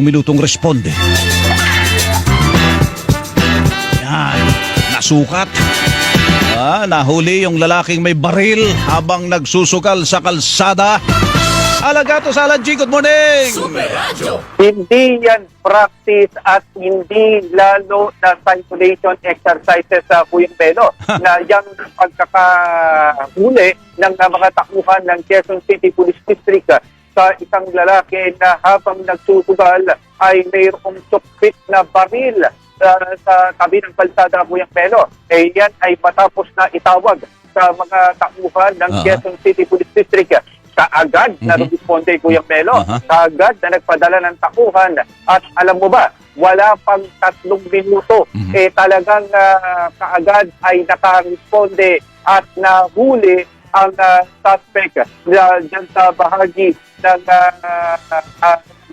minutong responde. Yan, nasukat. Nahuli yung lalaking may baril habang nagsusugal sa kalsada. Alagato sa Alan G, good morning! Hindi yan practice at hindi lalo na simulation exercises sa Puyong Belo na yung pagkakahuli ng mga tauhan ng Quezon City Police District sa isang lalaki na habang nagsusugal ay mayroong sukpit na baril sa tabi ng kalsada ng Puyong Belo. Yan ay matapos na itawag sa mga tauhan ng Quezon City Police District. Kaagad na responde Kuya Melo, kaagad na nagpadala ng takuhan at alam mo ba, wala pang 3 minuto, talagang kaagad ay nakaresponde at nahuli ang suspect dyan sa bahagi ng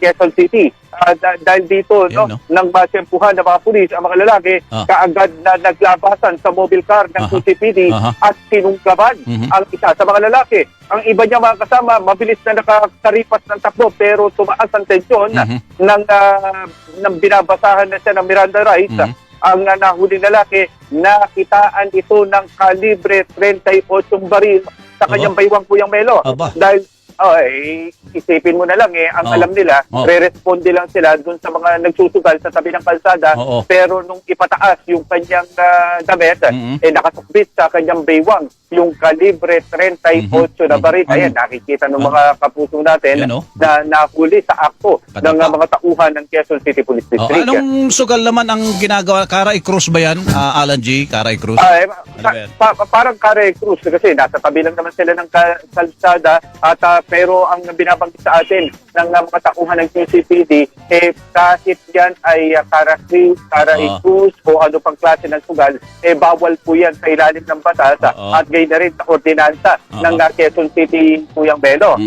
Quezon City. Dahil dito, nang masempuhan ng mga pulis, ang mga lalaki, kaagad na naglabasan sa mobile car ng QCPD at sinunggaban ang isa sa mga lalaki. Ang iba niya mga kasama, mabilis na nakakaripas ng takbo pero tumaas ang tensyon nang binabasahan na siya ng Miranda rights. Ang nahuli lalaki, nakitaan ito ng kalibre 38 baril sa kanyang baywang Kuyang Melo. Dahil isipin mo na lang ang alam nila, re-responde lang sila dun sa mga nagsusugal sa tabi ng kalsada, pero nung ipataas yung kanyang damit, nakasukbit sa kanyang baywang yung kalibre 38 na baril. Ayan, nakikita ng mga kapuso natin na nahuli sa akto ng mga tauhan ng Quezon City Police District. Anong sugal naman ang ginagawa? Karay Cruz ba yan, Alan G? Karay Cruz? Parang Karay Cruz kasi nasa tabi lang naman sila ng kalsada at pero ang binabanggit sa atin ng mga tauhan ng QCPD, kahit yan ay Karay Cruz o ano pang klase ng sugal, bawal po yan sa ilalim ng batas at gayon na rin sa ordinansa ng Quezon City Puyang Belo.